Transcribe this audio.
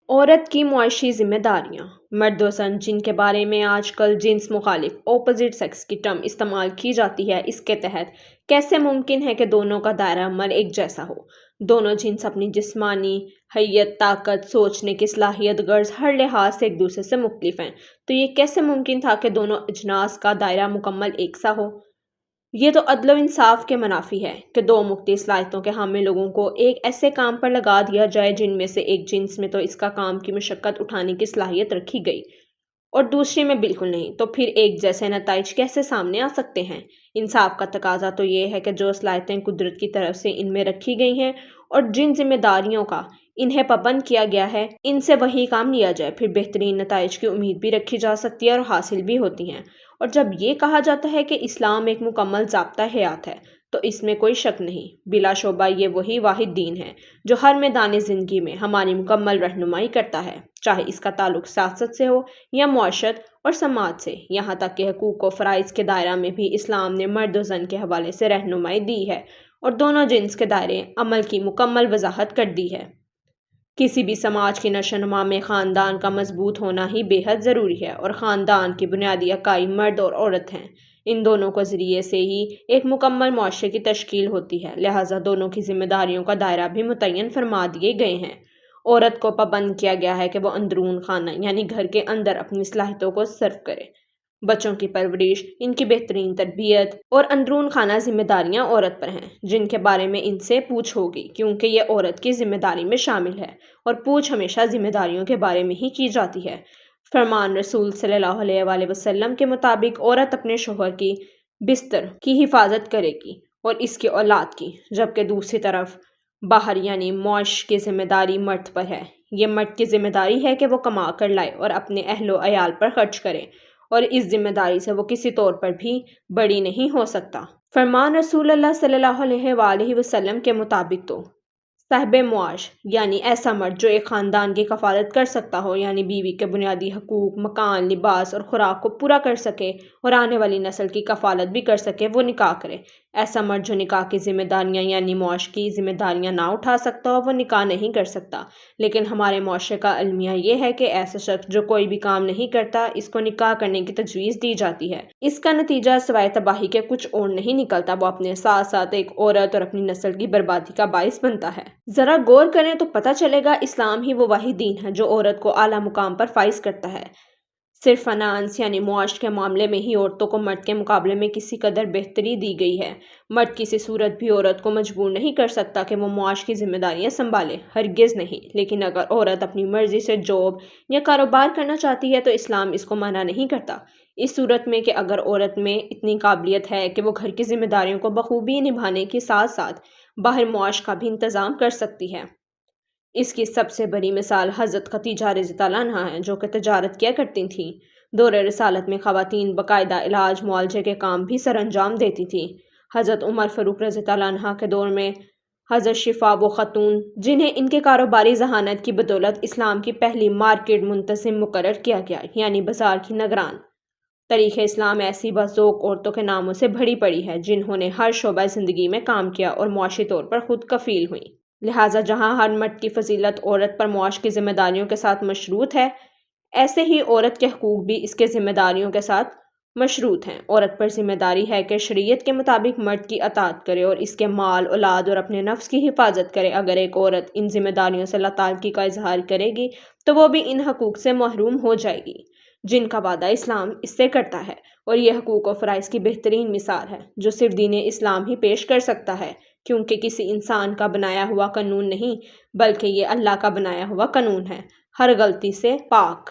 عورت کی معاشی ذمہ داریاں۔ مرد و زن جن کے بارے میں آج کل جنس مخالف اپوزٹ سیکس کی ٹرم استعمال کی جاتی ہے، اس کے تحت کیسے ممکن ہے کہ دونوں کا دائرہ عمل ایک جیسا ہو؟ دونوں جنس اپنی جسمانی حیت، طاقت، سوچنے کی صلاحیت، غرض ہر لحاظ سے ایک دوسرے سے مختلف ہیں، تو یہ کیسے ممکن تھا کہ دونوں اجناس کا دائرہ مکمل ایک سا ہو؟ یہ تو عدل و انصاف کے منافی ہے کہ دو مختلف صلاحیتوں کے حامل لوگوں کو ایک ایسے کام پر لگا دیا جائے جن میں سے ایک جنس میں تو اس کا کام کی مشقت اٹھانے کی صلاحیت رکھی گئی اور دوسری میں بالکل نہیں، تو پھر ایک جیسے نتائج کیسے سامنے آ سکتے ہیں؟ انصاف کا تقاضا تو یہ ہے کہ جو صلاحیتیں قدرت کی طرف سے ان میں رکھی گئی ہیں اور جن ذمہ داریوں کا انہیں پابند کیا گیا ہے، ان سے وہی کام لیا جائے، پھر بہترین نتائج کی امید بھی رکھی جا سکتی ہے اور حاصل بھی ہوتی ہیں۔ اور جب یہ کہا جاتا ہے کہ اسلام ایک مکمل ضابطہ حیات ہے، تو اس میں کوئی شک نہیں، بلا شبہ یہ وہی واحد دین ہے جو ہر میدان زندگی میں ہماری مکمل رہنمائی کرتا ہے، چاہے اس کا تعلق سیاست سے ہو یا معاشرت اور سماج سے، یہاں تک کہ حقوق و فرائض کے دائرہ میں بھی اسلام نے مرد و زن کے حوالے سے رہنمائی دی ہے اور دونوں جنس کے دائرے عمل کی مکمل وضاحت کر دی ہے۔ کسی بھی سماج کی نشو و نما میں خاندان کا مضبوط ہونا ہی بے حد ضروری ہے اور خاندان کی بنیادی اکائی مرد اور عورت ہیں۔ ان دونوں کے ذریعے سے ہی ایک مکمل معاشرے کی تشکیل ہوتی ہے، لہٰذا دونوں کی ذمہ داریوں کا دائرہ بھی متعین فرما دیے گئے ہیں۔ عورت کو پابند کیا گیا ہے کہ وہ اندرون خانہ یعنی گھر کے اندر اپنی صلاحیتوں کو صرف کرے۔ بچوں کی پرورش، ان کی بہترین تربیت اور اندرون خانہ ذمہ داریاں عورت پر ہیں، جن کے بارے میں ان سے پوچھ ہوگی، کیونکہ یہ عورت کی ذمہ داری میں شامل ہے اور پوچھ ہمیشہ ذمہ داریوں کے بارے میں ہی کی جاتی ہے۔ فرمان رسول صلی اللہ علیہ وآلہ وسلم کے مطابق عورت اپنے شوہر کی بستر کی حفاظت کرے گی اور اس کی اولاد کی، جبکہ دوسری طرف باہر یعنی معاش کی ذمہ داری مرد پر ہے۔ یہ مرد کی ذمہ داری ہے کہ وہ کما کر لائے اور اپنے اہل و عیال پر خرچ کرے، اور اس ذمہ داری سے وہ کسی طور پر بھی بری نہیں ہو سکتا۔ فرمان رسول اللہ صلی اللہ علیہ وآلہ وسلم کے مطابق تو صاحب معاش یعنی ایسا مرد جو ایک خاندان کی کفالت کر سکتا ہو، یعنی بیوی کے بنیادی حقوق، مکان، لباس اور خوراک کو پورا کر سکے اور آنے والی نسل کی کفالت بھی کر سکے، وہ نکاح کرے۔ ایسا مرد جو نکاح کی ذمہ داریاں یعنی معاش کی ذمہ داریاں نہ اٹھا سکتا ہو، وہ نکاح نہیں کر سکتا۔ لیکن ہمارے معاشرے کا المیہ یہ ہے کہ ایسا شخص جو کوئی بھی کام نہیں کرتا، اس کو نکاح کرنے کی تجویز دی جاتی ہے۔ اس کا نتیجہ سوائے تباہی کے کچھ اور نہیں نکلتا، وہ اپنے ساتھ ساتھ ایک عورت اور اپنی نسل کی بربادی کا باعث بنتا ہے۔ ذرا غور کریں تو پتہ چلے گا اسلام ہی وہ واحد دین ہے جو عورت کو اعلیٰ مقام پر فائز کرتا ہے۔ صرف فنانس یعنی معاش کے معاملے میں ہی عورتوں کو مرد کے مقابلے میں کسی قدر بہتری دی گئی ہے۔ مرد کسی صورت بھی عورت کو مجبور نہیں کر سکتا کہ وہ معاش کی ذمہ داریاں سنبھالے، ہرگز نہیں۔ لیکن اگر عورت اپنی مرضی سے جاب یا کاروبار کرنا چاہتی ہے تو اسلام اس کو منع نہیں کرتا، اس صورت میں کہ اگر عورت میں اتنی قابلیت ہے کہ وہ گھر کی ذمہ داریوں کو بخوبی نبھانے کے ساتھ ساتھ باہر معاش کا بھی انتظام کر سکتی ہے۔ اس کی سب سے بڑی مثال حضرت خدیجہ رضی اللہ عنہا ہے، جو کہ تجارت کیا کرتی تھیں۔ دور رسالت میں خواتین باقاعدہ علاج معالجے کے کام بھی سر انجام دیتی تھیں۔ حضرت عمر فاروق رضی اللہ عنہ کے دور میں حضرت شفا وہ خاتون جنہیں ان کے کاروباری ذہانت کی بدولت اسلام کی پہلی مارکیٹ منتظم مقرر کیا گیا، یعنی بازار کی نگران۔ تاریخ اسلام ایسی باذوق عورتوں کے ناموں سے بھری پڑی ہے جنہوں نے ہر شعبہ زندگی میں کام کیا اور معاشی طور پر خود کفیل ہوئیں۔ لہٰذا جہاں ہر مرد کی فضیلت عورت پر معاش کی ذمہ داریوں کے ساتھ مشروط ہے، ایسے ہی عورت کے حقوق بھی اس کے ذمہ داریوں کے ساتھ مشروط ہیں۔ عورت پر ذمہ داری ہے کہ شریعت کے مطابق مرد کی اطاعت کرے اور اس کے مال، اولاد اور اپنے نفس کی حفاظت کرے۔ اگر ایک عورت ان ذمہ داریوں سے لاتعلقی کا اظہار کرے گی تو وہ بھی ان حقوق سے محروم ہو جائے گی جن کا وعدہ اسلام اس سے کرتا ہے، اور یہ حقوق و فرائض کی بہترین مثال ہے جو صرف دین اسلام ہی پیش کر سکتا ہے، کیونکہ کسی انسان کا بنایا ہوا قانون نہیں بلکہ یہ اللہ کا بنایا ہوا قانون ہے، ہر غلطی سے پاک۔